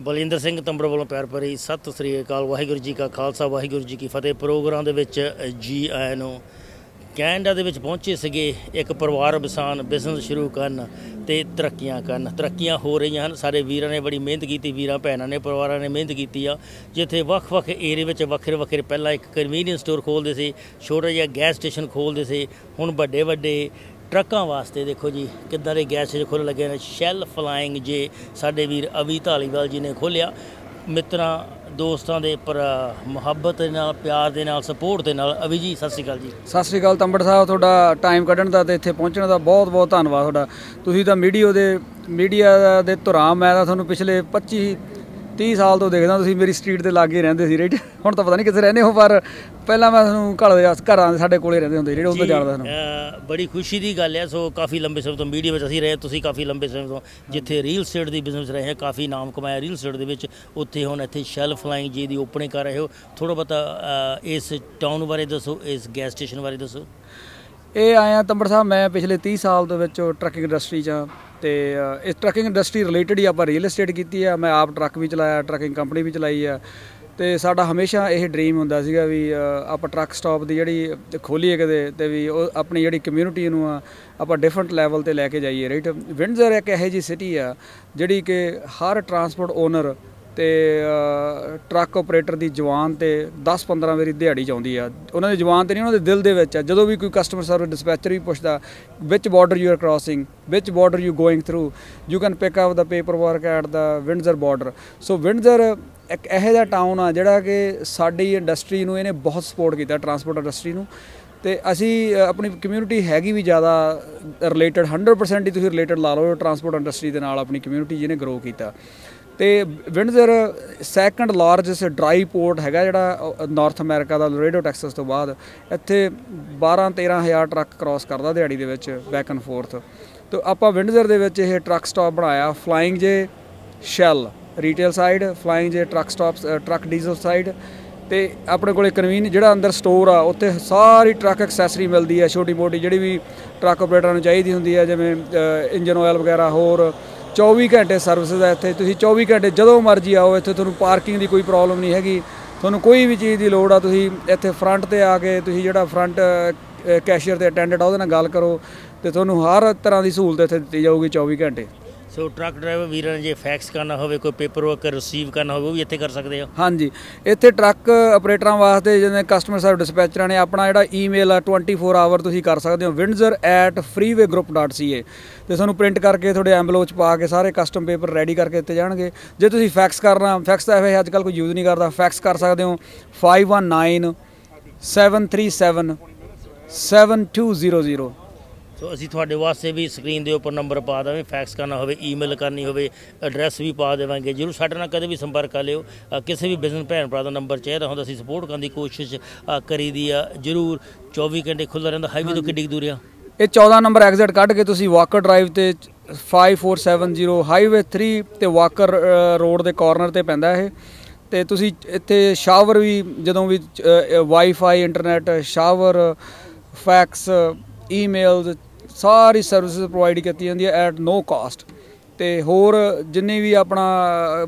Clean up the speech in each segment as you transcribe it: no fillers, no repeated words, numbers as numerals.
ਬਲਜਿੰਦਰ ਸਿੰਘ ਤੰਬੜ ਵੱਲੋਂ ਪਿਆਰ ਭਰੀ ਸਤਿ ਸ੍ਰੀ ਅਕਾਲ। ਵਾਹਿਗੁਰੂ ਜੀ ਕਾ ਖਾਲਸਾ ਵਾਹਿਗੁਰੂ ਜੀ ਕੀ ਫਤਿਹ। ਪ੍ਰੋਗਰਾਮ ਦੇ ਵਿੱਚ ਜੀ ਆਇਆਂ ਨੂੰ। ਕੈਨੇਡਾ ਦੇ ਵਿੱਚ ਪਹੁੰਚੇ ਸੀਗੇ ਇੱਕ ਪਰਿਵਾਰ ਵਸਾਨ ਬਿਜ਼ਨਸ ਸ਼ੁਰੂ ਕਰਨ ਅਤੇ ਤਰੱਕੀਆਂ ਹੋ ਰਹੀਆਂ ਹਨ। ਸਾਡੇ ਵੀਰਾਂ ਨੇ ਬੜੀ ਮਿਹਨਤ ਕੀਤੀ, ਵੀਰਾਂ ਭੈਣਾਂ ਨੇ ਪਰਿਵਾਰਾਂ ਨੇ ਮਿਹਨਤ ਕੀਤੀ ਆ। ਜਿੱਥੇ ਵੱਖ ਏਰੀਏ ਵਿੱਚ ਵੱਖਰੇ ਪਹਿਲਾਂ ਇੱਕ ਕਨਵੀਨੀਅੰਸ ਸਟੋਰ ਖੋਲ੍ਹਦੇ ਸੀ, ਛੋਟਾ ਜਿਹਾ ਗੈਸ ਸਟੇਸ਼ਨ ਖੋਲ੍ਹਦੇ ਸੀ, ਹੁਣ ਵੱਡੇ ਟਰੱਕਾਂ ਵਾਸਤੇ ਦੇਖੋ ਜੀ ਕਿੱਦਾਂ ਦੇ ਗੈਸ ਸਟੇਸ਼ਨ ਖੁੱਲ੍ਹਣ ਲੱਗੇ ਨੇ। ਸ਼ੈਲ ਫਲਾਈਂਗ ਜੇ ਸਾਡੇ ਵੀਰ ਅਵੀ ਧਾਲੀਵਾਲ ਜੀ ਨੇ ਖੋਲ੍ਹਿਆ। ਮਿੱਤਰਾਂ ਦੋਸਤਾਂ ਦੇ ਪਰ ਮੁਹੱਬਤ ਦੇ ਨਾਲ, ਪਿਆਰ ਦੇ ਨਾਲ, ਸਪੋਰਟ ਦੇ ਨਾਲ। ਅਵੀ ਜੀ ਸਤਿ ਸ਼੍ਰੀ ਅਕਾਲ ਜੀ। ਸਤਿ ਸ਼੍ਰੀ ਅਕਾਲ ਤੰਬੜ ਸਾਹਿਬ, ਤੁਹਾਡਾ ਟਾਈਮ ਕੱਢਣ ਦਾ ਅਤੇ ਇੱਥੇ ਪਹੁੰਚਣ ਦਾ ਬਹੁਤ ਬਹੁਤ ਧੰਨਵਾਦ ਤੁਹਾਡਾ। ਤੁਸੀਂ ਤਾਂ ਮੀਡੀਆ ਦੇ ਧੁਰਾਮ, ਮੈਂ ਤਾਂ ਤੁਹਾਨੂੰ ਪਿਛਲੇ 25-30 ਸਾਲ ਤੋਂ ਦੇਖਦਾ। ਤੁਸੀਂ ਮੇਰੀ ਸਟਰੀਟ ਦੇ ਲਾਗੇ ਰਹਿੰਦੇ ਸੀ, ਰਾਈਟ? ਹੁਣ ਤਾਂ ਪਤਾ ਨਹੀਂ ਕਿੱਥੇ ਰਹਿੰਦੇ ਹੋ, ਪਰ ਪਹਿਲਾਂ ਮੈਂ ਤੁਹਾਨੂੰ ਘਰਾਂ ਦੇ ਸਾਡੇ ਕੋਲੇ ਰਹਿੰਦੇ ਹੁੰਦੇ ਜਿਹੜੇ ਉਦੋਂ ਜਾਣਦਾ ਤੁਹਾਨੂੰ। ਬੜੀ ਖੁਸ਼ੀ ਦੀ ਗੱਲ ਹੈ। ਸੋ ਕਾਫੀ ਲੰਬੇ ਸਮੇਂ ਤੋਂ ਮੀਡੀਆ ਵਿੱਚ ਅਸੀਂ ਰਹੇ, ਤੁਸੀਂ ਕਾਫੀ ਲੰਬੇ ਸਮੇਂ ਤੋਂ ਜਿੱਥੇ ਰੀਅਲ ਸਟੇਟ ਦੀ ਬਿਜ਼ਨਸ ਰਹੇ, ਕਾਫੀ ਨਾਮ ਕਮਾਇਆ ਰੀਅਲ ਸਟੇਟ ਦੇ ਵਿੱਚ, ਉੱਥੇ ਹੁਣ ਇੱਥੇ ਸ਼ੈਲ ਫਲਾਈਂਗ ਜੀ ਦੀ ਓਪਨਿੰਗ ਕਰ ਰਹੇ ਹੋ। ਥੋੜ੍ਹਾ ਬਹੁਤਾ ਇਸ ਟਾਊਨ ਬਾਰੇ ਦੱਸੋ, ਇਸ ਗੈਸ ਸਟੇਸ਼ਨ ਬਾਰੇ ਦੱਸੋ। ਇਹ ਆਇਆ ਤੰਬੜ ਸਾਹਿਬ, ਮੈਂ ਪਿਛਲੇ 30 ਸਾਲ ਦੇ ਵਿੱਚ ਟਰੱਕਿੰਗ ਇੰਡਸਟਰੀ 'ਚ ਹਾਂ ਅਤੇ ਇਸ ਟਰੱਕਿੰਗ ਇੰਡਸਟਰੀ ਰਿਲੇਟਡ ਹੀ ਆਪਾਂ ਰੀਅਲ estate ਕੀਤੀ ਆ। ਮੈਂ ਆਪ ਟਰੱਕ ਵੀ ਚਲਾਇਆ, ਟਰੱਕਿੰਗ ਕੰਪਨੀ ਵੀ ਚਲਾਈ ਆ। ਅਤੇ ਸਾਡਾ ਹਮੇਸ਼ਾ ਇਹ ਡਰੀਮ ਹੁੰਦਾ ਸੀਗਾ ਵੀ ਆਪਾਂ ਟਰੱਕ ਸਟਾਪ ਦੀ ਜਿਹੜੀ ਖੋਲ੍ਹੀਏ ਕਿਤੇ, ਅਤੇ ਵੀ ਉਹ ਆਪਣੀ ਜਿਹੜੀ ਕਮਿਊਨਿਟੀ ਨੂੰ ਆਪਾਂ ਡਿਫਰੈਂਟ ਲੈਵਲ 'ਤੇ ਲੈ ਕੇ ਜਾਈਏ, ਰਾਈਟ? ਵਿੰਡਜ਼ਰ ਇੱਕ ਇਹੋ ਜਿਹੀ ਸਿਟੀ ਆ ਜਿਹੜੀ ਕਿ ਹਰ ਟਰਾਂਸਪੋਰਟ ਓਨਰ ਅਤੇ ਟਰੱਕ ਓਪਰੇਟਰ ਦੀ ਜ਼ੁਬਾਨ 'ਤੇ 10-15 ਵਾਰੀ ਦਿਹਾੜੀ 'ਚ ਆਉਂਦੀ ਆ। ਉਹਨਾਂ ਦੀ ਜ਼ੁਬਾਨ 'ਤੇ ਨਹੀਂ, ਉਹਨਾਂ ਦੇ ਦਿਲ ਦੇ ਵਿੱਚ ਆ। ਜਦੋਂ ਵੀ ਕੋਈ ਕਸਟਮਰ ਸਰਵਿਸ ਡਿਸਪੈਚਰ ਵੀ ਪੁੱਛਦਾ which border you are crossing, which border you going through, you can pick up the paper work at the Windsor border. So Windsor ਇੱਕ ਇਹੋ ਜਿਹਾ ਟਾਊਨ ਆ ਜਿਹੜਾ ਕਿ ਸਾਡੀ ਇੰਡਸਟਰੀ ਨੂੰ ਇਹਨੇ ਬਹੁਤ ਸਪੋਰਟ ਕੀਤਾ, ਟਰਾਂਸਪੋਰਟ ਇੰਡਸਟਰੀ ਨੂੰ। ਅਤੇ ਅਸੀਂ ਆਪਣੀ ਕਮਿਊਨਿਟੀ ਹੈਗੀ ਵੀ ਜ਼ਿਆਦਾ ਰਿਲੇਟਡ 100% ਹੀ ਤੁਸੀਂ ਰਿਲੇਟਡ ਲਾ ਲਓ ਟਰਾਂਸਪੋਰਟ ਇੰਡਸਟਰੀ ਦੇ ਨਾਲ। ਆਪਣੀ ਕਮਿਊਨਿਟੀ ਜਿਹਨੇ ਗਰੋ ਕੀਤਾ। ਅਤੇ ਵਿੰਡਜ਼ਰ ਸੈਕੰਡ ਲਾਰਜੈਸਟ ਡਰਾਈ ਪੋਰਟ ਹੈਗਾ ਜਿਹੜਾ ਨਾਰਥ ਅਮਰੀਕਾ ਦਾ, ਲੋਰੇਡੋ ਟੈਕਸਸ ਤੋਂ ਬਾਅਦ। ਇੱਥੇ 12-13 ਹਜ਼ਾਰ ਟਰੱਕ ਕ੍ਰਾਸ ਕਰਦਾ ਦਿਹਾੜੀ ਦੇ ਵਿੱਚ, ਬੈਕ ਐਂਡ ਫੋਰਥ। ਅਤੇ ਆਪਾਂ ਵਿੰਡਜ਼ਰ ਦੇ ਵਿੱਚ ਇਹ ਟਰੱਕ ਸਟਾਪ ਬਣਾਇਆ। ਫਲਾਈਂਗ ਜੇ ਸ਼ੈਲ ਰੀਟੇਲ ਸਾਈਡ, ਫਲਾਈਂਗ ਜੇ truck stops, truck diesel side. ਅਤੇ ਆਪਣੇ ਕੋਲ ਜਿਹੜਾ ਅੰਦਰ ਸਟੋਰ ਆ, ਉੱਥੇ ਸਾਰੀ ਟਰੱਕ ਐਕਸੈਸਰੀ ਮਿਲਦੀ ਹੈ, ਛੋਟੀ ਮੋਟੀ ਜਿਹੜੀ ਵੀ ਟਰੱਕ ਆਪਰੇਟਰਾਂ ਨੂੰ ਚਾਹੀਦੀ ਹੁੰਦੀ ਹੈ, ਜਿਵੇਂ ਇੰਜਨ ਆਇਲ ਵਗੈਰਾ। ਹੋਰ 24 ਘੰਟੇ ਸਰਵਿਸਿਜ਼ ਹੈ ਇੱਥੇ। ਤੁਸੀਂ 24 ਘੰਟੇ ਜਦੋਂ ਮਰਜ਼ੀ ਆਓ ਇੱਥੇ, ਤੁਹਾਨੂੰ ਪਾਰਕਿੰਗ ਦੀ ਕੋਈ ਪ੍ਰੋਬਲਮ ਨਹੀਂ ਹੈਗੀ। ਤੁਹਾਨੂੰ ਕੋਈ ਵੀ ਚੀਜ਼ ਦੀ ਲੋੜ ਆ, ਤੁਸੀਂ ਇੱਥੇ ਫਰੰਟ 'ਤੇ ਆ ਕੇ ਤੁਸੀਂ ਜਿਹੜਾ ਫਰੰਟ ਕੈਸ਼ੀਅਰ 'ਤੇ ਅਟੈਂਡੈਂਟ ਆ ਉਹਦੇ ਨਾਲ ਗੱਲ ਕਰੋ ਅਤੇ ਤੁਹਾਨੂੰ ਹਰ ਤਰ੍ਹਾਂ ਦੀ ਸਹੂਲਤ ਇੱਥੇ ਦਿੱਤੀ ਜਾਊਗੀ 24 ਘੰਟੇ। ਸੋ ਟਰੱਕ ਡਰਾਈਵਰ ਵੀਰਾਂ ਨੇ ਜੇ ਫੈਕਸ ਕਰਨਾ ਹੋਵੇ, ਕੋਈ ਪੇਪਰ ਵਰਕ ਰਿਸੀਵ ਕਰਨਾ ਹੋਵੇ, ਉਹ ਵੀ ਇੱਥੇ ਕਰ ਸਕਦੇ ਆ। ਹਾਂਜੀ, ਇੱਥੇ ਟਰੱਕ ਆਪਰੇਟਰਾਂ ਵਾਸਤੇ ਜਿਵੇਂ ਕਸਟਮਰ ਸਰਵਿਸ ਡਿਸਪੈਚਰਾਂ ਨੇ ਆਪਣਾ ਜਿਹੜਾ ਈਮੇਲ ਆ 24 ਆਵਰ ਤੁਸੀਂ ਕਰ ਸਕਦੇ ਹੋ, windsor@freewaygroup.ca। ਅਤੇ ਤੁਹਾਨੂੰ ਪ੍ਰਿੰਟ ਕਰਕੇ ਤੁਹਾਡੇ ਐਂਵਲਪ 'ਚ ਪਾ ਕੇ ਸਾਰੇ ਕਸਟਮ ਪੇਪਰ ਰੈਡੀ ਕਰਕੇ ਦਿੱਤੇ ਜਾਣਗੇ। ਜੇ ਤੁਸੀਂ ਫੈਕਸ ਕਰਨਾ, ਫੈਕਸ ਤਾਂ ਐਵੇਂ ਅੱਜ ਕੱਲ੍ਹ ਕੋਈ ਯੂਜ਼ ਨਹੀਂ ਕਰਦਾ, ਫੈਕਸ ਕਰ ਸਕਦੇ ਹੋ 5197373200। ਸੋ ਅਸੀਂ ਤੁਹਾਡੇ ਵਾਸਤੇ ਵੀ ਸਕਰੀਨ ਦੇ ਉੱਪਰ ਨੰਬਰ ਪਾ ਦੇਵਾਂਗੇ। ਫੈਕਸ ਕਰਨਾ ਹੋਵੇ, ਈਮੇਲ ਕਰਨੀ ਹੋਵੇ, ਐਡਰੈਸ ਵੀ ਪਾ ਦੇਵਾਂਗੇ। ਜ਼ਰੂਰ ਸਾਡੇ ਨਾਲ ਕਦੇ ਵੀ ਸੰਪਰਕ ਕਰ ਲਿਓ। ਕਿਸੇ ਵੀ ਬਿਜ਼ਨਸ ਭੈਣ ਭਰਾ ਦਾ ਨੰਬਰ ਚਾਹੀਦਾ ਹੁੰਦਾ, ਅਸੀਂ ਸਪੋਰਟ ਕਰਨ ਦੀ ਕੋਸ਼ਿਸ਼ ਕਰੀ ਦੀ ਆ। ਜ਼ਰੂਰ 24 ਘੰਟੇ ਖੁੱਲ੍ਹਾ ਰਹਿੰਦਾ। ਹਾਈਵੇ ਤੋਂ ਕਿੰਨੀ ਦੂਰ ਆ? ਇਹ 14 ਨੰਬਰ ਐਗਜ਼ਿਟ ਕੱਢ ਕੇ ਤੁਸੀਂ ਵਾਕਰ ਡਰਾਈਵ 'ਤੇ 5470 ਹਾਈਵੇ 3 ਅਤੇ ਵਾਕਰ ਰੋਡ ਦੇ ਕਾਰਨਰ 'ਤੇ ਪੈਂਦਾ ਇਹ। ਅਤੇ ਤੁਸੀਂ ਇੱਥੇ ਸ਼ਾਵਰ ਵੀ ਜਦੋਂ ਵੀ wifi, internet, shower, fax, emails, ਸਾਰੀ ਸਰਵਿਸਿਜ਼ ਪ੍ਰੋਵਾਈਡ ਕੀਤੀ ਜਾਂਦੀ ਹੈ ਐਟ ਨੋ ਕਾਸਟ। ਅਤੇ ਹੋਰ ਜਿੰਨੀ ਵੀ ਆਪਣਾ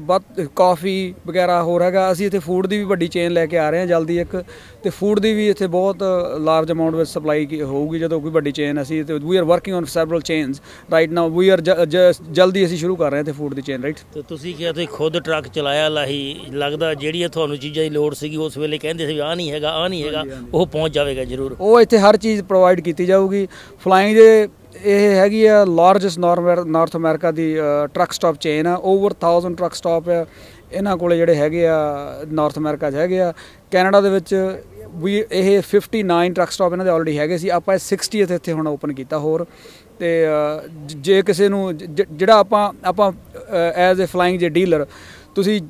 ਕਾਫੀ ਵਗੈਰਾ ਹੋਰ ਹੈਗਾ, ਅਸੀਂ ਇੱਥੇ ਫੂਡ ਦੀ ਵੀ ਵੱਡੀ ਚੇਨ ਲੈ ਕੇ ਆ ਰਹੇ ਹਾਂ ਜਲਦੀ ਇੱਕ। ਅਤੇ ਫੂਡ ਦੀ ਵੀ ਇੱਥੇ ਬਹੁਤ ਲਾਰਜ ਅਮਾਊਂਟ ਵਿੱਚ ਸਪਲਾਈ ਹੋਊਗੀ ਜਦੋਂ ਕੋਈ ਵੱਡੀ ਚੇਨ ਅਸੀਂ। ਅਤੇ we are working on several chains right now. We are ਜਲਦੀ ਅਸੀਂ ਸ਼ੁਰੂ ਕਰ ਰਹੇ ਹਾਂ ਇੱਥੇ ਫੂਡ ਦੀ ਚੇਨ, ਰਾਈਟ? ਅਤੇ ਤੁਸੀਂ ਕਿਹਾ ਤੁਸੀਂ ਖੁਦ ਟਰੱਕ ਚਲਾਇਆ ਲਾਹੀ, ਲੱਗਦਾ ਜਿਹੜੀਆਂ ਤੁਹਾਨੂੰ ਚੀਜ਼ਾਂ ਦੀ ਲੋੜ ਸੀਗੀ ਉਸ ਵੇਲੇ ਕਹਿੰਦੇ ਸੀ ਆਹ ਨਹੀਂ ਹੈਗਾ, ਆਹ ਨਹੀਂ ਹੈਗਾ, ਉਹ ਪਹੁੰਚ ਜਾਵੇਗਾ ਜ਼ਰੂਰ। ਉਹ ਇੱਥੇ ਹਰ ਚੀਜ਼ ਪ੍ਰੋਵਾਈਡ ਕੀਤੀ ਜਾਊਗੀ। ਫਲਾਈਂਗ ਦੇ ਇਹ ਹੈਗੀ ਆ ਲਾਰਜੈਸਟ ਨਾਰਥ ਅਮਰੀਕਾ ਦੀ ਟਰੱਕ ਸਟਾਪ ਚੇਨ ਆ। ਓਵਰ 1000 ਟਰੱਕ ਸਟਾਪ ਆ ਇਹਨਾਂ ਕੋਲ ਜਿਹੜੇ ਹੈਗੇ ਆ ਨਾਰਥ ਅਮਰੀਕਾ 'ਚ ਹੈਗੇ ਆ। ਕੈਨੇਡਾ ਦੇ ਵਿੱਚ ਵੀ ਇਹ 59 ਟਰੱਕ ਸਟਾਪ ਇਹਨਾਂ ਦੇ ਆਲਰੇਡੀ ਹੈਗੇ ਸੀ। ਆਪਾਂ 60th ਇੱਥੇ ਹੁਣ ਓਪਨ ਕੀਤਾ ਹੋਰ। ਅਤੇ ਜੇ ਕਿਸੇ ਨੂੰ ਜਿਹੜਾ ਆਪਾਂ ਐਜ਼ ਏ ਫਲਾਈਂਗ ਜੇ ਡੀਲਰ, ਤੁਸੀਂ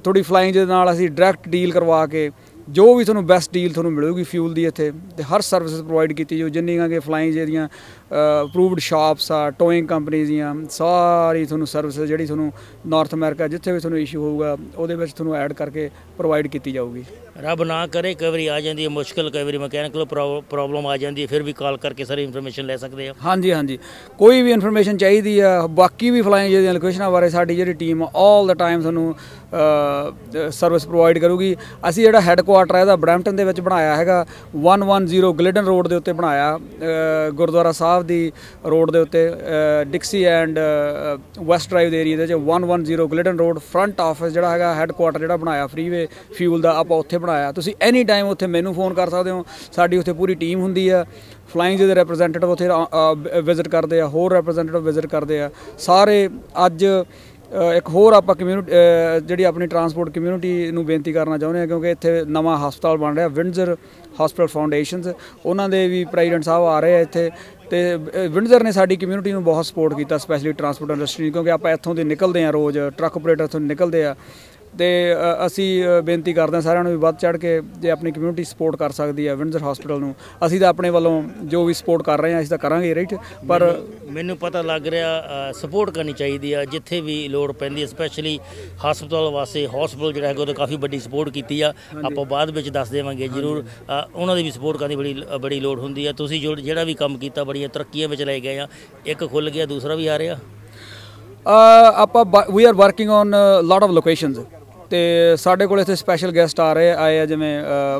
ਥੋੜ੍ਹੀ ਫਲਾਈਂਗ ਦੇ ਨਾਲ ਅਸੀਂ ਡਾਇਰੈਕਟ ਡੀਲ ਕਰਵਾ ਕੇ ਜੋ ਵੀ ਤੁਹਾਨੂੰ ਬੈਸਟ ਡੀਲ ਤੁਹਾਨੂੰ ਮਿਲੂਗੀ ਫਿਊਲ ਦੀ ਇੱਥੇ। ਅਤੇ ਹਰ ਸਰਵਿਸਿਜ਼ ਪ੍ਰੋਵਾਈਡ ਕੀਤੀ ਜੋ ਜਿੰਨੀਆਂ ਕਿ ਫਲਾਈਂਗ ਜਿਹੜੀਆਂ ਅਪਰੂਵਡ ਸ਼ਾਪਸ ਆ, ਟੋਇੰਗ ਕੰਪਨੀਜ਼ ਦੀਆਂ ਸਾਰੀ ਤੁਹਾਨੂੰ ਸਰਵਿਸ ਜਿਹੜੀ ਤੁਹਾਨੂੰ ਨਾਰਥ ਅਮਰੀਕਾ ਜਿੱਥੇ ਵੀ ਤੁਹਾਨੂੰ ਇਸ਼ੂ ਹੋਊਗਾ ਉਹਦੇ ਵਿੱਚ ਤੁਹਾਨੂੰ ਐਡ ਕਰਕੇ ਪ੍ਰੋਵਾਈਡ ਕੀਤੀ ਜਾਊਗੀ। ਰੱਬ ਨਾ ਕਰੇ ਕਈ ਵਾਰੀ ਆ ਜਾਂਦੀ ਹੈ ਮੁਸ਼ਕਿਲ, ਕਈ ਵਾਰੀ ਮਕੈਨੀਕਲ ਪ੍ਰੋਬਲਮ ਆ ਜਾਂਦੀ ਹੈ, ਫਿਰ ਵੀ ਕਾਲ ਕਰਕੇ ਸਾਰੀ ਇਨਫੋਰਮੇਸ਼ਨ ਲੈ ਸਕਦੇ ਆ। ਹਾਂਜੀ ਹਾਂਜੀ, ਕੋਈ ਵੀ ਇਨਫੋਰਮੇਸ਼ਨ ਚਾਹੀਦੀ ਆ, ਬਾਕੀ ਵੀ ਫਲਾਈਂਗ ਦੀਆਂ ਲੋਕੇਸ਼ਨਾਂ ਬਾਰੇ ਸਾਡੀ ਜਿਹੜੀ ਟੀਮ ਆਲ ਦਾ ਟਾਈਮ ਤੁਹਾਨੂੰ ਸਰਵਿਸ ਪ੍ਰੋਵਾਈਡ ਕਰੂਗੀ। ਅਸੀਂ ਜਿਹੜਾ ਹੈੱਡਕੁਆਟਰ ਹੈ ਇਹਦਾ ਬਰੈਂਪਟਨ ਦੇ ਵਿੱਚ ਬਣਾਇਆ ਹੈਗਾ, 110 ਗਲਿਡਨ ਰੋਡ ਦੇ ਉੱਤੇ ਬਣਾਇਆ, ਗੁਰਦੁਆਰਾ ਸਾਹਿਬ ਦੀ ਰੋਡ ਦੇ ਉੱਤੇ, ਡਿਕਸੀ ਐਂਡ ਵੈਸਟ ਡਰਾਈਵ ਦੇ ਏਰੀਆ ਦੇ ਵਿੱਚ 110 ਗਲਿਡਨ ਰੋਡ ਫਰੰਟ ਆਫਿਸ ਜਿਹੜਾ ਹੈਗਾ ਹੈੱਡਕੁਆਟਰ ਜਿਹੜਾ ਬਣਾਇਆ ਫਰੀਵੇ ਫਿਊਲ ਦਾ ਆਪਾਂ ਉੱਥੇ ਬਣਾਇਆ। ਤੁਸੀਂ ਐਨੀ ਟਾਈਮ ਉੱਥੇ ਮੈਨੂੰ ਫੋਨ ਕਰ ਸਕਦੇ ਹੋ, ਸਾਡੀ ਉੱਥੇ ਪੂਰੀ ਟੀਮ ਹੁੰਦੀ ਆ, ਫਲਾਈਂਗ ਦੇ ਰਿਪਰੈਜ਼ੈਂਟੇਟਿਵ ਉੱਥੇ ਵਿਜ਼ਿਟ ਕਰਦੇ ਆ, ਹੋਰ ਰਿਪਰੈਜ਼ੈਂਟੇਟਿਵ ਵਿਜ਼ਿਟ ਕਰਦੇ ਆ ਸਾਰੇ। ਅੱਜ ਇੱਕ ਹੋਰ ਆਪਾਂ ਕਮਿਊਨਿਟੀ ਜਿਹੜੀ ਆਪਣੀ ਟਰਾਂਸਪੋਰਟ ਕਮਿਊਨਿਟੀ ਨੂੰ ਬੇਨਤੀ ਕਰਨਾ ਚਾਹੁੰਦੇ ਹਾਂ, ਕਿਉਂਕਿ ਇੱਥੇ ਨਵਾਂ ਹਸਪਤਾਲ ਬਣ ਰਿਹਾ ਵਿੰਡਜ਼ਰ ਹਸਪੀਟਲ ਫਾਊਂਡੇਸ਼ਨਸ, ਉਹਨਾਂ ਦੇ ਵੀ ਪ੍ਰੈਜ਼ੀਡੈਂਟ ਸਾਹਿਬ ਆ ਰਹੇ ਆ ਇੱਥੇ, ਅਤੇ ਵਿੰਡਜ਼ਰ ਨੇ ਸਾਡੀ ਕਮਿਊਨਿਟੀ ਨੂੰ ਬਹੁਤ ਸਪੋਰਟ ਕੀਤਾ, ਸਪੈਸ਼ਲੀ ਟਰਾਂਸਪੋਰਟ ਇੰਡਸਟਰੀ, ਕਿਉਂਕਿ ਆਪਾਂ ਇੱਥੋਂ ਦੇ ਨਿਕਲਦੇ ਹਾਂ ਰੋਜ਼, ਟਰੱਕ ਆਪਰੇਟਰ ਇੱਥੋਂ ਨਿਕਲਦੇ ਆ। ਅਤੇ ਅਸੀਂ ਬੇਨਤੀ ਕਰਦੇ ਹਾਂ ਸਾਰਿਆਂ ਨੂੰ ਵੀ ਵੱਧ ਚੜ੍ਹ ਕੇ ਜੇ ਆਪਣੀ ਕਮਿਊਨਿਟੀ ਸਪੋਰਟ ਕਰ ਸਕਦੀ ਹੈ ਵਿੰਡਜ਼ਰ ਹਸਪੀਟਲ ਨੂੰ, ਅਸੀਂ ਤਾਂ ਆਪਣੇ ਵੱਲੋਂ ਜੋ ਵੀ ਸਪੋਰਟ ਕਰ ਰਹੇ ਹਾਂ ਅਸੀਂ ਤਾਂ ਕਰਾਂਗੇ ਰਾਈਟ। ਪਰ ਮੈਨੂੰ ਪਤਾ ਲੱਗ ਰਿਹਾ ਸਪੋਰਟ ਕਰਨੀ ਚਾਹੀਦੀ ਆ ਜਿੱਥੇ ਵੀ ਲੋੜ ਪੈਂਦੀ ਹੈ, ਸਪੈਸ਼ਲੀ ਹਸਪਤਾਲ ਵਾਸਤੇ। ਹਸਪਤਾਲ ਜਿਹੜਾ ਹੈਗਾ ਉਹ ਤਾਂ ਕਾਫੀ ਵੱਡੀ ਸਪੋਰਟ ਕੀਤੀ ਆ, ਆਪਾਂ ਬਾਅਦ ਵਿੱਚ ਦੱਸ ਦੇਵਾਂਗੇ ਜ਼ਰੂਰ। ਉਹਨਾਂ ਦੀ ਵੀ ਸਪੋਰਟ ਕਰਨ ਦੀ ਬੜੀ ਲੋੜ ਹੁੰਦੀ ਆ। ਤੁਸੀਂ ਜਿਹੜਾ ਵੀ ਕੰਮ ਕੀਤਾ ਬੜੀਆਂ ਤਰੱਕੀਆਂ ਵਿੱਚ ਲੈ ਗਏ ਆ, ਇੱਕ ਖੁੱਲ੍ਹ ਗਿਆ ਦੂਸਰਾ ਵੀ ਆ ਰਿਹਾ। ਆਪਾਂ we are working on lot of locations, ਅਤੇ ਸਾਡੇ ਕੋਲ ਇੱਥੇ ਸਪੈਸ਼ਲ ਗੈਸਟ ਆਏ ਆ, ਜਿਵੇਂ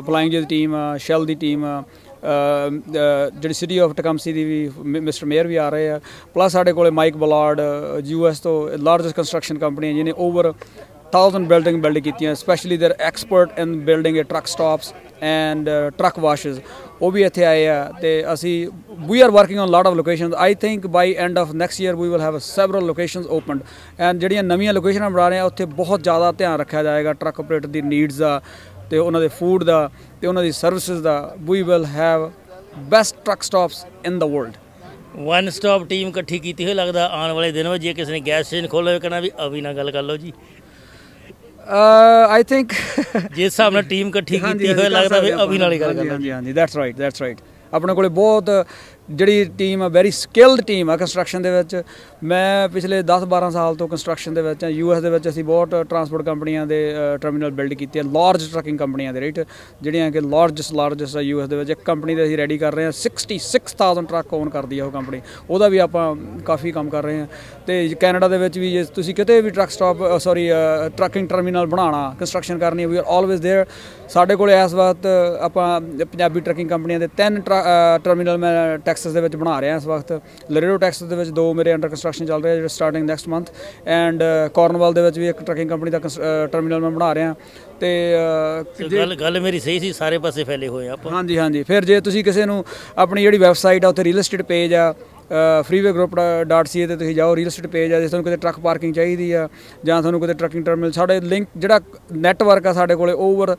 ਫਲਾਈਂਗ ਦੀ ਟੀਮ ਆ, ਸ਼ੈਲ ਦੀ ਟੀਮ ਆ, ਜਿਹੜੀ ਸਿਟੀ ਆਫ ਟਕਮਸੀ ਦੀ ਵੀ ਮਿਸਟਰ ਮੇਅਰ ਵੀ ਆ ਰਹੇ ਆ, ਪਲੱਸ ਸਾਡੇ ਕੋਲ ਮਾਈਕ ਬਲਾਰਡ US ਤੋਂ ਲਾਰਜੈਸਟ ਕੰਸਟਰਕਸ਼ਨ ਕੰਪਨੀ ਜਿਹਨੇ ਓਵਰ 1000 ਬਿਲਡ ਕੀਤੀਆਂ, specially their expert in building truck stops and truck washes, ਉਹ ਵੀ ਇੱਥੇ ਆਏ ਆ। ਅਤੇ ਅਸੀਂ we are working on lot of locations. I think by end of next year we will have several locations opened, and ਜਿਹੜੀਆਂ ਨਵੀਆਂ ਲੋਕੇਸ਼ਨਾਂ ਬਣਾ ਰਹੇ ਆ ਉੱਥੇ ਬਹੁਤ ਜ਼ਿਆਦਾ ਧਿਆਨ ਰੱਖਿਆ ਜਾਏਗਾ ਟਰੱਕ ਆਪਰੇਟਰ ਦੀ ਨੀਡਸ ਦਾ, ਅਤੇ ਉਹਨਾਂ ਦੇ ਫੂਡ ਦਾ, ਅਤੇ ਉਹਨਾਂ ਦੀ ਸਰਵਿਸਿਜ਼ ਦਾ। We will have best truck stops in the world. One stop team ਇਕੱਠੀ ਕੀਤੀ ਹੋਈ ਲੱਗਦਾ ਆਉਣ ਵਾਲੇ ਦਿਨ ਵਿੱਚ ਜੇ ਕਿਸੇ ਨੇ ਗੈਸ ਸਟੇਸ਼ਨ ਖੋਲ੍ਹਿਆ ਹੋਵੇ ਕਹਿਣਾ ਵੀ ਅਭੀ ਨਾਲ ਗੱਲ ਕਰ ਲਓ ਜੀ। ਆਈ ਥਿੰਕ ਜਿਸ ਹਿਸਾਬ ਨਾਲ ਟੀਮ ਇਕੱਠੀ ਕੀਤੀ ਹੋਈ ਲੱਗਦਾ ਵੀ ਅਭੀ ਨਾਲ ਹੀ ਗੱਲ ਕਰ ਲਓ। ਹਾਂਜੀ ਦੈਟਸ ਰਾਈਟ। ਆਪਣੇ ਕੋਲ ਬਹੁਤ ਜਿਹੜੀ ਟੀਮ ਆ ਵੈਰੀ ਸਕਿਲਡ ਟੀਮ ਆ ਕੰਸਟਰਕਸ਼ਨ ਦੇ ਵਿੱਚ। ਮੈਂ ਪਿਛਲੇ 10-12 ਸਾਲ ਤੋਂ ਕੰਸਟਰਕਸ਼ਨ ਦੇ ਵਿੱਚ US ਦੇ ਵਿੱਚ ਅਸੀਂ ਬਹੁਤ ਟਰਾਂਸਪੋਰਟ ਕੰਪਨੀਆਂ ਦੇ ਟਰਮੀਨਲ ਬਿਲਡ ਕੀਤੇ ਆ, ਲਾਰਜ ਟਰੱਕਿੰਗ ਕੰਪਨੀਆਂ ਦੇ ਰਾਈਟ, ਜਿਹੜੀਆਂ ਕਿ ਲਾਰਜੈਸਟ ਆ US ਦੇ ਵਿੱਚ। ਇੱਕ ਕੰਪਨੀ ਦੇ ਅਸੀਂ ਰੈਡੀ ਕਰ ਰਹੇ ਹਾਂ, 66,000 ਟਰੱਕ ਓਨ ਕਰਦੀ ਆ ਉਹ ਕੰਪਨੀ, ਉਹਦਾ ਵੀ ਆਪਾਂ ਕਾਫੀ ਕੰਮ ਕਰ ਰਹੇ ਹਾਂ। ਅਤੇ ਕੈਨੇਡਾ ਦੇ ਵਿੱਚ ਵੀ ਜੇ ਤੁਸੀਂ ਕਿਤੇ ਵੀ ਟਰੱਕਿੰਗ ਟਰਮੀਨਲ ਬਣਾਉਣਾ, ਕੰਸਟਰਕਸ਼ਨ ਕਰਨੀ, ਵੀ ਆਰ ਆਲਵੇਜ਼ ਦੇਅਰ। ਸਾਡੇ ਕੋਲ ਇਸ ਵਕਤ ਆਪਾਂ ਪੰਜਾਬੀ ਟਰੱਕਿੰਗ ਕੰਪਨੀਆਂ ਦੇ 3 ਟਰਮੀਨਲ ਮੈਂ ਟੈਕਸਸ ਦੇ ਵਿੱਚ ਬਣਾ ਰਿਹਾ ਇਸ ਵਕਤ। ਲਰੇਡੋ ਟੈਕਸਸ ਦੇ ਵਿੱਚ 2 ਮੇਰੇ ਅੰਡਰ ਕੰਸਟਰਕਸ਼ਨ ਚੱਲ ਰਿਹਾ ਜਿਹੜੇ ਸਟਾਰਟਿੰਗ ਨੈਕਸਟ ਮੰਥ, ਐਂਡ ਕਾਰਨਵਾਲ ਦੇ ਵਿੱਚ ਵੀ ਇੱਕ ਟਰੱਕਿੰਗ ਕੰਪਨੀ ਦਾ ਟਰਮੀਨਲ ਮੈਂ ਬਣਾ ਰਿਹਾ। ਅਤੇ ਗੱਲ ਮੇਰੀ ਸਹੀ ਸੀ, ਸਾਰੇ ਪਾਸੇ ਫੈਲੇ ਹੋਏ ਆਪਾਂ। ਹਾਂਜੀ। ਫਿਰ ਜੇ ਤੁਸੀਂ ਕਿਸੇ ਨੂੰ ਆਪਣੀ ਜਿਹੜੀ ਵੈਬਸਾਈਟ ਆ ਉੱਥੇ ਰੀਅਲ ਐਸਟੇਟ ਪੇਜ ਆ freewaygroup.ca 'ਤੇ ਤੁਸੀਂ ਜਾਓ, ਰੀਅਲ ਐਸਟੇਟ ਪੇਜ ਆ। ਜੇ ਤੁਹਾਨੂੰ ਕਿਤੇ ਟਰੱਕ ਪਾਰਕਿੰਗ ਚਾਹੀਦੀ ਆ ਜਾਂ ਤੁਹਾਨੂੰ ਕਿਤੇ ਟਰੱਕਿੰਗ ਟਰਮੀਨਲ, ਸਾਡੇ ਲਿੰਕ ਜਿਹੜਾ ਨੈਟਵਰਕ ਆ ਸਾਡੇ ਕੋਲ ਓਵਰ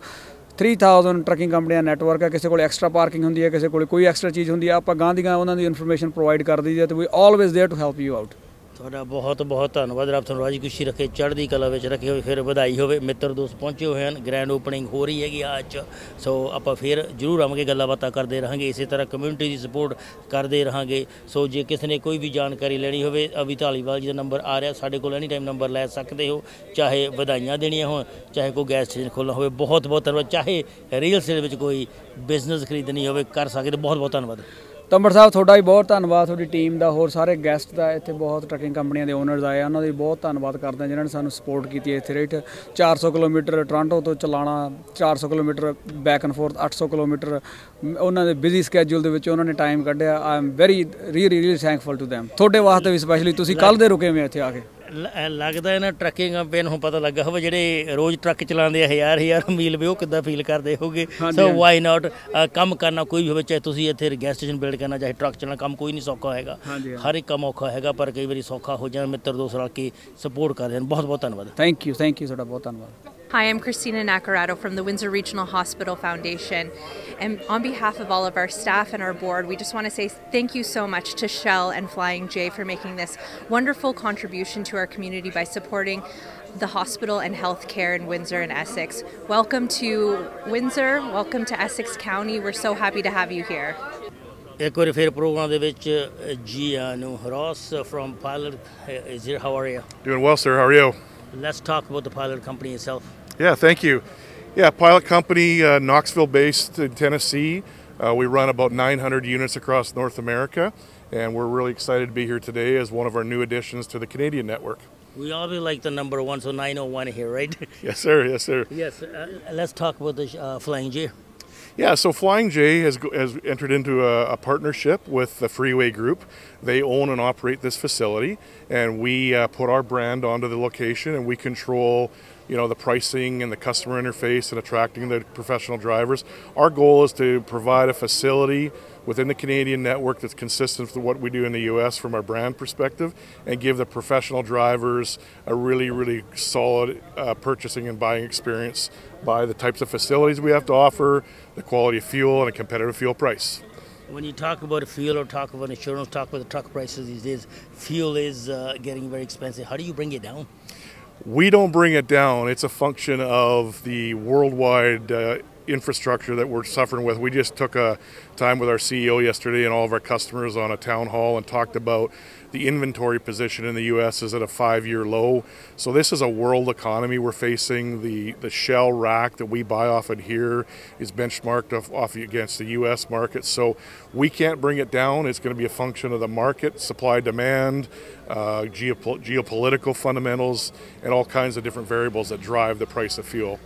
3000 ਟਰੱਕਿੰਗ ਕੰਪਨੀਆਂ ਨੈਟਵਰਕ ਹੈ। ਕਿਸੇ ਕੋਲ ਐਕਸਟਰਾ ਪਾਰਕਿੰਗ ਹੁੰਦੀ ਹੈ, ਕਿਸੇ ਕੋਲ ਕੋਈ ਐਕਸਟਰਾ ਚੀਜ਼ ਹੁੰਦੀ ਹੈ, ਆਪਾਂ ਗਾਂ ਦੀ ਗਾਂ ਉਹਨਾਂ ਦੀ ਇਨਫੋਰਮੇਸ਼ਨ ਪ੍ਰੋਵਾਈਡ ਕਰ ਦਈਦੀ ਹੈ। ਅਤੇ we always there to help you out. ਤੁਹਾਡਾ ਬਹੁਤ ਬਹੁਤ ਧੰਨਵਾਦ। ਰੱਬ ਤੁਹਾਨੂੰ ਰਾਜੀ ਖੁਸ਼ੀ ਰੱਖੇ, ਚੜ੍ਹਦੀ ਕਲਾ ਵਿੱਚ ਰੱਖੇ ਹੋਏ। ਫਿਰ ਵਧਾਈ ਹੋਵੇ, ਮਿੱਤਰ ਦੋਸਤ ਪਹੁੰਚੇ ਹੋਏ ਹਨ, ਗ੍ਰੈਂਡ ਓਪਨਿੰਗ ਹੋ ਰਹੀ ਹੈਗੀ ਅੱਜ। ਸੋ ਆਪਾਂ ਫਿਰ ਜ਼ਰੂਰ ਆਵਾਂਗੇ, ਗੱਲਾਂ ਬਾਤਾਂ ਕਰਦੇ ਰਹਾਂਗੇ, ਇਸੇ ਤਰ੍ਹਾਂ ਕਮਿਊਨਿਟੀ ਦੀ ਸਪੋਰਟ ਕਰਦੇ ਰਹਾਂਗੇ। ਸੋ ਜੇ ਕਿਸੇ ਨੇ ਕੋਈ ਵੀ ਜਾਣਕਾਰੀ ਲੈਣੀ ਹੋਵੇ, ਅਭੀ ਧਾਲੀਵਾਲ ਜੀ ਦਾ ਨੰਬਰ ਆ ਰਿਹਾ ਸਾਡੇ ਕੋਲ, ਐਨੀ ਟਾਈਮ ਨੰਬਰ ਲੈ ਸਕਦੇ ਹੋ, ਚਾਹੇ ਵਧਾਈਆਂ ਦੇਣੀਆਂ ਹੋਣ, ਚਾਹੇ ਕੋਈ ਗੈਸ ਸਟੇਸ਼ਨ ਖੋਲ੍ਹਣਾ ਹੋਵੇ। ਬਹੁਤ ਬਹੁਤ ਧੰਨਵਾਦ। ਚਾਹੇ ਰੀਅਲ ਸਟੇਟ ਵਿੱਚ ਕੋਈ ਬਿਜ਼ਨਸ ਖਰੀਦਣੀ ਹੋਵੇ, ਕਰ ਸਕਦੇ। ਬਹੁਤ ਬਹੁਤ ਧੰਨਵਾਦ। ਤੰਬਰ ਸਾਹਿਬ ਤੁਹਾਡਾ ਵੀ ਬਹੁਤ ਧੰਨਵਾਦ, ਤੁਹਾਡੀ ਟੀਮ ਦਾ, ਹੋਰ ਸਾਰੇ ਗੈਸਟ ਦਾ। ਇੱਥੇ ਬਹੁਤ ਟਰੱਕਿੰਗ ਕੰਪਨੀਆਂ ਦੇ ਓਨਰਸ ਆਏ ਆ, ਉਹਨਾਂ ਦੀ ਬਹੁਤ ਧੰਨਵਾਦ ਕਰਦੇ ਹਾਂ ਜਿਨ੍ਹਾਂ ਨੇ ਸਾਨੂੰ ਸਪੋਰਟ ਕੀਤੀ ਹੈ ਇੱਥੇ ਰਾਈਟ। 400 ਕਿਲੋਮੀਟਰ ਟੋਰਾਂਟੋ ਤੋਂ ਚਲਾਉਣਾ, 400 kilometre back and fourth, 800 kilometre ਉਹਨਾਂ ਦੇ ਬਿਜ਼ੀ ਸਕੈਜੂਲ ਦੇ ਵਿੱਚ ਉਹਨਾਂ ਨੇ ਟਾਈਮ ਕੱਢਿਆ। I am really thankful to them. ਤੁਹਾਡੇ ਵਾਸਤੇ ਵੀ ਸਪੈਸ਼ਲੀ, ਤੁਸੀਂ ਕੱਲ੍ਹ ਦੇ ਰੁਕੇ ਹੋਏ ਇੱਥੇ ਆ ਕੇ। ਲੱਗਦਾ ਇਹਨਾਂ ਟਰੱਕਿੰਗ ਕੰਪਨੀ ਨੂੰ ਪਤਾ ਲੱਗਾ ਹੋਵੇ ਜਿਹੜੇ ਰੋਜ਼ ਟਰੱਕ ਚਲਾਉਂਦੇ ਆ ਹਜ਼ਾਰ ਮੀਲ ਵੀ, ਉਹ ਕਿੱਦਾਂ ਫੀਲ ਕਰਦੇ ਹੋਗੇ। ਸੋ ਵਾਈ ਨਾਟ, ਕੰਮ ਕਰਨਾ ਕੋਈ ਵੀ ਹੋਵੇ, ਚਾਹੇ ਤੁਸੀਂ ਇੱਥੇ ਗੈਸ ਸਟੇਸ਼ਨ ਬਿਲਡ ਕਰਨਾ, ਚਾਹੇ ਟਰੱਕ ਚਲਾਉਣਾ, ਕੰਮ ਕੋਈ ਨਹੀਂ ਸੌਖਾ ਹੈਗਾ। ਹਰ ਇੱਕ ਕੰਮ ਔਖਾ ਹੈਗਾ, ਪਰ ਕਈ ਵਾਰੀ ਸੌਖਾ ਹੋ ਜਾਣਾ। ਮਿੱਤਰ ਦੋਸਤ ਰਲ ਕੇ ਸਪੋਰਟ ਕਰਦੇ ਹਨ। ਬਹੁਤ ਬਹੁਤ ਧੰਨਵਾਦ। ਥੈਂਕ ਯੂ ਤੁਹਾਡਾ ਬਹੁਤ ਧੰਨਵਾਦ। Hi, I'm Christina Nacarado from the Windsor Regional Hospital Foundation. And on behalf of all of our staff and our board, we just want to say thank you so much to Shell and Flying J for making this wonderful contribution to our community by supporting the hospital and healthcare in Windsor and Essex. Welcome to Windsor, welcome to Essex County. We're so happy to have you here. ਇੱਕ ਵਾਰੀ ਫਿਰ programme ਦੇ ਵਿੱਚ ਜੀ ਆਇਆਂ ਨੂੰ Ross from Pilot is here. How are you? Doing well, sir. How are you? Let's talk about the Pilot company itself. Yeah, thank you. Yeah, Pilot Company, Knoxville-based in Tennessee. We run about 900 units across North America, and we're really excited to be here today as one of our new additions to the Canadian network. We always like the number one, so 901 here, right? Yes, sir. Yes, sir. Yes. Let's talk about the Flying J. Yeah, so Flying J has entered into a partnership with the Freeway Group. They own and operate this facility, and we put our brand onto the location, and we control, the pricing and the customer interface and attracting the professional drivers. Our goal is to provide a facility within the Canadian network that's consistent with what we do in the U.S. from our brand perspective, and give the professional drivers a really, really solid purchasing and buying experience by the types of facilities we have to offer, the quality of fuel, and a competitive fuel price. When you talk about fuel or talk about insurance, talk about the truck prices these days, fuel is getting very expensive. How do you bring it down? We don't bring it down. It's a function of the worldwide infrastructure that we're suffering with. We just took a time with our CEO yesterday and all of our customers on a town hall and talked about the inventory position in the U.S. is at a 5-year low. So this is a world economy we're facing. The Shell rack that we buy off of here is benchmarked off against the U.S. market. So we can't bring it down. It's going to be a function of the market, supply, demand, geopolitical fundamentals, and all kinds of different variables that drive the price of fuel.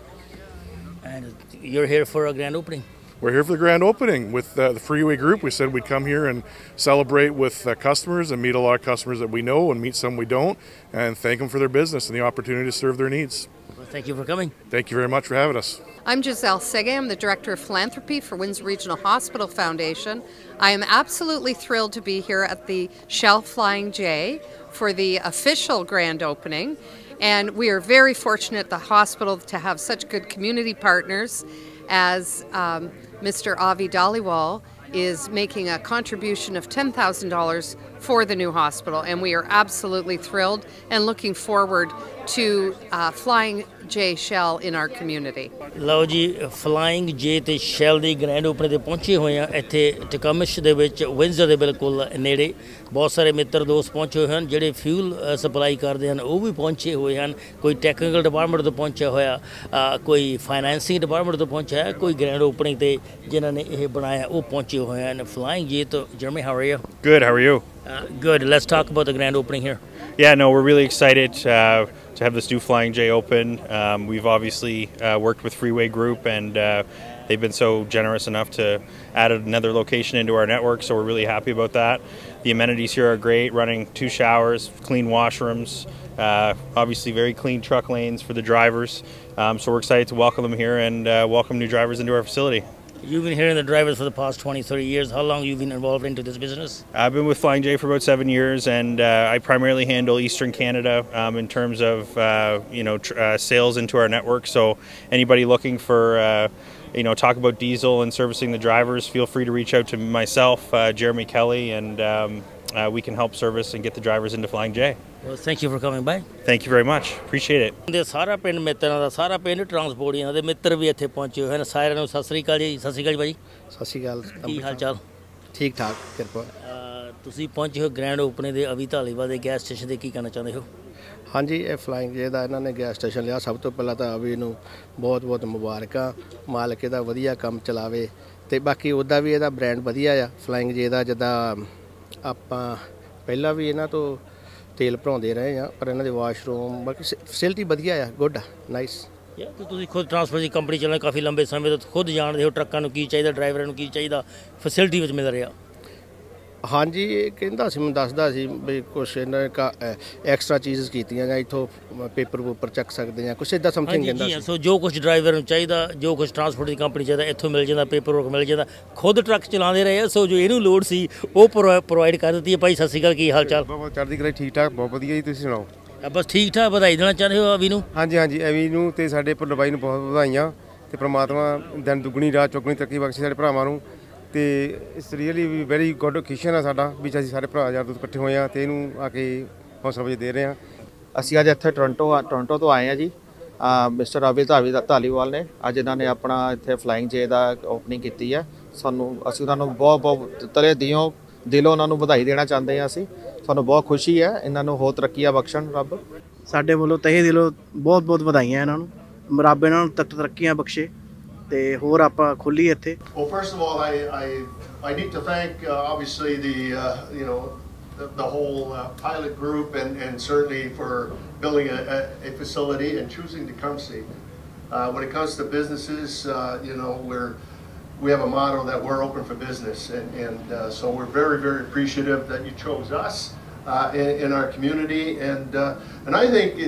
And you're here for a grand opening. We're here for the grand opening with the Freeway Group. We said we'd come here and celebrate with customers and meet a lot of customers that we know and meet some we don't, and thank them for their business and the opportunity to serve their needs. Well, thank you for coming. Thank you very much for having us. I'm Giselle Sege. I'm the Director of Philanthropy for Windsor Regional Hospital Foundation. I am absolutely thrilled to be here at the Shell Flying J for the official grand opening. And we are very fortunate at the hospital to have such good community partners as Mr. Avi Dhaliwal is making a contribution of $10,000 for the new hospital. And we are absolutely thrilled and looking forward to Flying J Shell in our community. ਲਓ ਜੀ flying ਜੇ ਤੇ shell ਦੀ grand opening ਤੇ ਪਹੁੰਚੇ ਹੋਏ ਆ ਇੱਥੇ ਟਿਕਮਿਸ਼ ਦੇ ਵਿੱਚ ਵਿੰਜ਼ਰ ਦੇ ਬਿਲਕੁਲ ਨੇੜੇ ਬਹੁਤ ਸਾਰੇ ਮਿੱਤਰ ਦੋਸਤ ਪਹੁੰਚੇ ਹੋਏ ਹਨ ਜਿਹੜੇ ਫਿਊਲ ਸਪਲਾਈ ਕਰਦੇ ਹਨ ਉਹ ਵੀ ਪਹੁੰਚੇ ਹੋਏ ਹਨ ਕੋਈ ਟੈਕਨੀਕਲ ਡਿਪਾਰਟਮੈਂਟ ਤੋਂ ਪਹੁੰਚਿਆ ਹੋਇਆ ਕੋਈ ਫਾਈਨੈਂਸਿੰਗ ਡਿਪਾਰਟਮੈਂਟ ਤੋਂ ਪਹੁੰਚਿਆ ਹੈ ਕੋਈ ਗ੍ਰੈਂਡ ਓਪਨਿੰਗ ਤੇ ਜਿਨ੍ਹਾਂ ਨੇ ਇਹ ਬਣਾਇਆ ਉਹ ਪਹੁੰਚੇ ਹੋਏ ਹਨ ਫਲਾਇੰਗ ਜੇ ਤੋਂ Jeremy, how are you? Good, how are you? Good. Let's talk about the grand opening here. Yeah, no, we're really excited to have this new Flying J open. We've obviously worked with Freeway Group, and they've been so generous enough to add another location into our network, so we're really happy about that. The amenities here are great, running 2 showers, clean washrooms, obviously very clean truck lanes for the drivers. So we're excited to welcome them here and welcome new drivers into our facility. You've been hearing the drivers for the past 20, 30 years. How long have you been involved into this business? I've been with Flying J for about 7 years, and I primarily handle Eastern Canada in terms of sales into our network. So anybody looking for talk about diesel and servicing the drivers, feel free to reach out to myself, Jeremy Kelly, and we can help service and get the drivers into Flying J. Well, thank you for coming by. Thank you very much. Appreciate it. ਦੇ ਸਾਰਾ ਪਿੰਡ ਮਿੱਤਰਾਂ ਦਾ ਸਾਰਾ ਪਿੰਡ ਟਰਾਂਸਪੋਰਟੀਆਂ ਦੇ ਮਿੱਤਰ ਵੀ ਇੱਥੇ ਪਹੁੰਚੇ ਹੋਏ ਹਨ ਸਾਰਿਆਂ ਨੂੰ ਸਤਿ ਸ੍ਰੀ ਅਕਾਲ ਜੀ ਸਤਿ ਸ੍ਰੀ ਅਕਾਲ ਭਾਈ ਸਤਿ ਸ਼੍ਰੀ ਅਕਾਲ ਕੀ ਹਾਲ ਚਾਲ ਠੀਕ ਠਾਕ ਕਿਰਪਾ ਤੁਸੀਂ ਪਹੁੰਚੇ ਹੋ ਗ੍ਰੈਂਡ ਓਪਨਿੰਗ ਦੇ ਅਵੀ ਧਾਲੀਵਾਲ ਦੇ ਗੈਸ ਸਟੇਸ਼ਨ ਦੇ ਕੀ ਕਹਿਣਾ ਚਾਹੁੰਦੇ ਹੋ ਹਾਂਜੀ ਇਹ ਫਲਾਈਂਗ ਜੇ ਦਾ ਇਹਨਾਂ ਨੇ ਗੈਸ ਸਟੇਸ਼ਨ ਲਿਆ ਸਭ ਤੋਂ ਪਹਿਲਾਂ ਤਾਂ ਅਵੀ ਨੂੰ ਬਹੁਤ ਬਹੁਤ ਮੁਬਾਰਕਾਂ ਮਾਲਕ ਇਹਦਾ ਵਧੀਆ ਕੰਮ ਚਲਾਵੇ ਤੇ ਬਾਕੀ ਉਹਦਾ ਵੀ ਇਹਦਾ ਬ੍ਰਾਂਡ ਵਧੀਆ ਆ ਫਲਾਈਂਗ ਜੇ ਦਾ ਜਿੱਦਾਂ ਆਪਾਂ ਪਹਿਲਾਂ ਵੀ ਇਹਨਾਂ ਤੋਂ ਤੇਲ ਭਰਾਉਂਦੇ ਰਹੇ ਆ ਪਰ ਇਹਨਾਂ ਦੇ ਵਾਸ਼ਰੂਮ ਬਾਕੀ ਫੈਸਿਲਿਟੀ ਵਧੀਆ ਆ ਗੁੱਡ ਨਾਈਸ ਤੇ ਤੁਸੀਂ ਖੁਦ ਟਰਾਂਸਪੋਰਟ ਦੀ ਕੰਪਨੀ ਚੱਲਣਾ ਕਾਫੀ ਲੰਬੇ ਸਮੇਂ ਤੋਂ ਖੁਦ ਜਾਣਦੇ ਹੋ ਟਰੱਕਾਂ ਨੂੰ ਕੀ ਚਾਹੀਦਾ ਡਰਾਈਵਰਾਂ ਨੂੰ ਕੀ ਚਾਹੀਦਾ ਫੈਸਿਲਿਟੀ ਵਿੱਚ ਮਿਲ ਰਿਹਾ ਹਾਂਜੀ ਇਹ ਕਹਿੰਦਾ ਸੀ ਮੈਨੂੰ ਦੱਸਦਾ ਸੀ ਵੀ ਕੁਛ ਇਹਨਾਂ ਐਕਸਟਰਾ ਚੀਜ਼ਾਂ ਕੀਤੀਆਂ ਜਾਂ ਇੱਥੋਂ ਪੇਪਰ ਚੱਕ ਸਕਦੇ ਆ ਕੁਛ ਇੱਦਾਂ ਸਮਥਿੰਗ ਕਹਿੰਦਾ ਸੀ ਸੋ ਜੋ ਕੁਛ ਡਰਾਈਵਰ ਨੂੰ ਚਾਹੀਦਾ ਜੋ ਕੁਛ ਟਰਾਂਸਪੋਰਟ ਦੀ ਕੰਪਨੀ ਚਾਹੀਦਾ ਇੱਥੋਂ ਮਿਲ ਜਾਂਦਾ ਪੇਪਰ ਵਰਕ ਮਿਲ ਜਾਂਦਾ ਖੁਦ ਟਰੱਕ ਚਲਾਉਂਦੇ ਰਹੇ ਆ ਸੋ ਜੋ ਇਹਨੂੰ ਲੋੜ ਸੀ ਉਹ ਪ੍ਰੋਵਾਈਡ ਕਰ ਦਿੱਤੀ ਹੈ ਭਾਈ ਸਤਿ ਸ਼੍ਰੀ ਅਕਾਲ ਕੀ ਹਾਲ ਚਾਲ ਬਹੁਤ ਚੜ੍ਹਦੀ ਕਲਾ ਠੀਕ ਠਾਕ ਬਹੁਤ ਵਧੀਆ ਜੀ ਤੁਸੀਂ ਸੁਣਾਓ ਬਸ ਠੀਕ ਠਾਕ ਵਧਾਈ ਦੇਣਾ ਚਾਹੁੰਦੇ ਹੋ ਅਵੀ ਨੂੰ ਹਾਂਜੀ ਅਵੀ ਨੂੰ ਤੇ ਸਾਡੇ ਭੁੱਲਰ ਬਾਈ ਨੂੰ ਬਹੁਤ ਵਧਾਈਆਂ ਤੇ ਪ੍ਰਮਾਤਮਾ ਦਿਨ ਦੁੱਗਣੀ ਰਾਤ ਚੌਗਣੀ ਤਰੱਕੀ ਬਖਸ਼ੇ ਸਾਡੇ ਭਰਾਵਾਂ ਨੂੰ ਤੇ ਇਸ ਰੀਅਲੀ ਵੀ ਵੈਰੀ ਗੁੱਡ ਓਕੇਸ਼ਨ ਆ ਸਾਡਾ ਵੀ ਅਸੀਂ ਸਾਰੇ ਭਰਾ ਯਾਰ ਦੋਸਤ ਇਕੱਠੇ ਹੋਏ ਆ ਤੇ ਇਹਨੂੰ ਆ ਕੇ ਹੌਸਲਾ ਵਜੇ ਦੇ ਰਹੇ ਆ ਅਸੀਂ ਅੱਜ ਇੱਥੇ ਟੋਰਾਂਟੋ ਤੋਂ ਆਏ ਆ ਜੀ ਮਿਸਟਰ ਅਵੀ ਧਾਲੀਵਾਲ ਨੇ ਅੱਜ ਇਹਨਾਂ ਨੇ ਆਪਣਾ ਇੱਥੇ ਫਲਾਈਂਗ ਜੇ ਦਾ ਓਪਨਿੰਗ ਕੀਤੀ ਹੈ ਅਸੀਂ ਉਹਨਾਂ ਨੂੰ ਬਹੁਤ ਬਹੁਤ ਤਲੇ ਦਿਲੋਂ ਉਹਨਾਂ ਨੂੰ ਵਧਾਈ ਦੇਣਾ ਚਾਹੁੰਦੇ ਹਾਂ। ਅਸੀਂ ਸਾਨੂੰ ਬਹੁਤ ਖੁਸ਼ੀ ਹੈ, ਇਹਨਾਂ ਨੂੰ ਹੋਰ ਤਰੱਕੀਆਂ ਬਖਸ਼ਣ ਰੱਬ। ਸਾਡੇ ਵੱਲੋਂ ਤਹਿ ਦਿਲੋਂ ਬਹੁਤ ਬਹੁਤ ਵਧਾਈਆਂ ਇਹਨਾਂ ਨੂੰ, ਰੱਬ ਇਹਨਾਂ ਨੂੰ ਤਰੱਕੀਆਂ ਬਖਸ਼ੇ ਤੇ ਹੋਰ ਆਪਾਂ ਖੋਲੀਏ ਇੱਥੇ। Well, first of all, I need to thank obviously the whole pilot group and certainly for building a facility and choosing Tecumseh. When it comes to businesses, we have a motto that we're open for business, and so we're very, very appreciative that you chose us in our community, and I think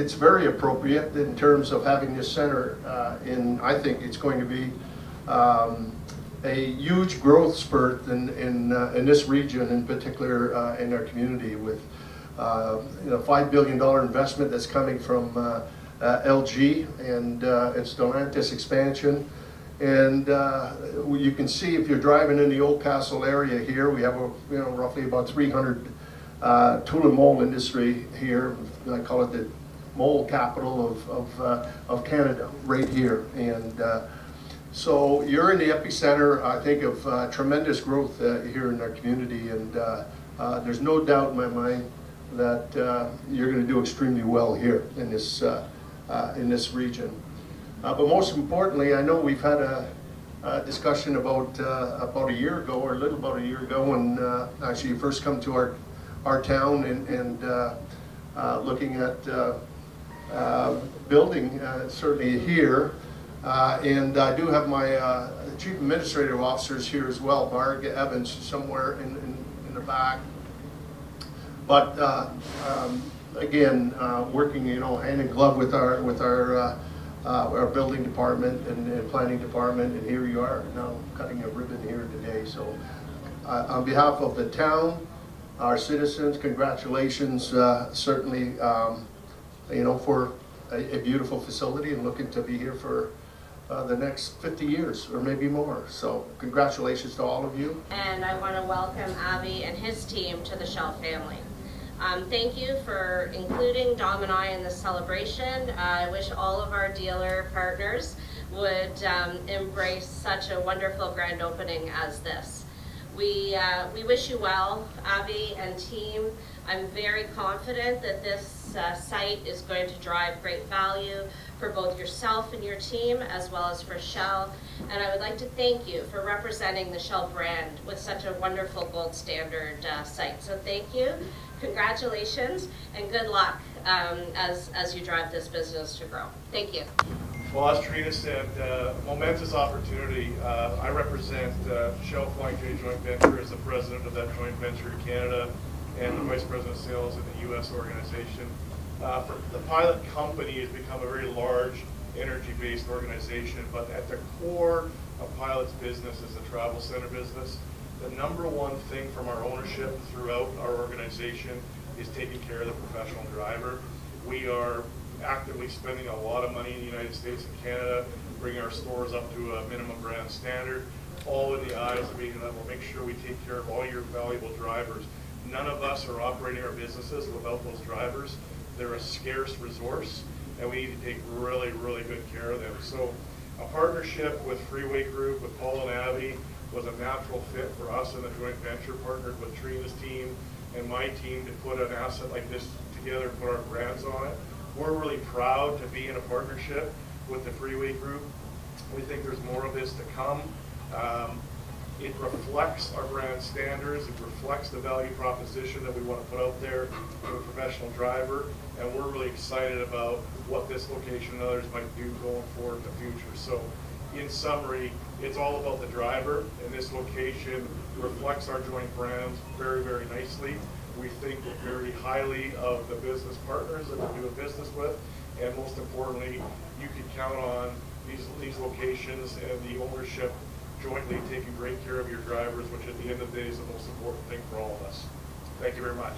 it's very appropriate in terms of having this center. I think it's going to be a huge growth spurt in this region, in particular in our community, with $5 billion investment that's coming from LG and Stellantis expansion. And you can see if you're driving in the Old Castle area here, we have roughly about 300 tool and mold industry here. I call it the mold capital of Canada, right here. And so you're in the epicenter, I think, of tremendous growth here in our community, and there's no doubt in my mind that you're going to do extremely well here in this region. But most importantly, I know we've had a discussion about a year ago, or a little about a year ago, when actually you first come to our town and looking at building certainly here. And I do have my chief administrative officers here as well, Barg Evans somewhere in the back. But again, working hand in glove with our building department and planning department, and here you are now cutting a ribbon here today. So on behalf of the town, our citizens, congratulations, certainly for a beautiful facility, and looking to be here for the next 50 years or maybe more. So congratulations to all of you. And I want to welcome Avi and his team to the Shell family. Thank you for including Dom and I in this celebration. I wish all of our dealer partners would embrace such a wonderful grand opening as this. We wish you well, Avi and team. I'm very confident that this site is going to drive great value for both yourself and your team, as well as for Shell. And I would like to thank you for representing the Shell brand with such a wonderful gold standard site. So thank you, congratulations, and good luck as you drive this business to grow. Thank you. Well, as Trina said, momentous opportunity. I represent Shell Flying J Joint Venture as the president of that joint venture in Canada, and the vice president of sales in the U.S. organization. The pilot company has become a very large energy-based organization, but at the core of Pilot's business is the travel center business. The number one thing from our ownership throughout our organization is taking care of the professional driver. We are actively spending a lot of money in the United States and Canada, bringing our stores up to a minimum brand standard, all in the eyes of being that we'll make sure we take care of all your valuable drivers. None of us are operating our businesses without those drivers. They're a scarce resource, and we need to take really, really good care of them. So a partnership with Freeway Group, with Paul and Abby, was a natural fit for us in the joint venture, partnered with Trina's team and my team to put an asset like this together, put our brands on it. We're really proud to be in a partnership with the Freeway Group. We think there's more of this to come. It reflects our brand standards, it reflects the value proposition that we want to put out there for the professional driver, and we're really excited about what this location and others might do going forward in the future. So in summary, it's all about the driver, and this location reflects our joint brands very, very nicely. We think very highly of the business partners that we're doing business with, and most importantly, you can count on these locations and the ownership jointly taking great care of your drivers, which at the end of the day is the most important thing for all of us. Thank you very much.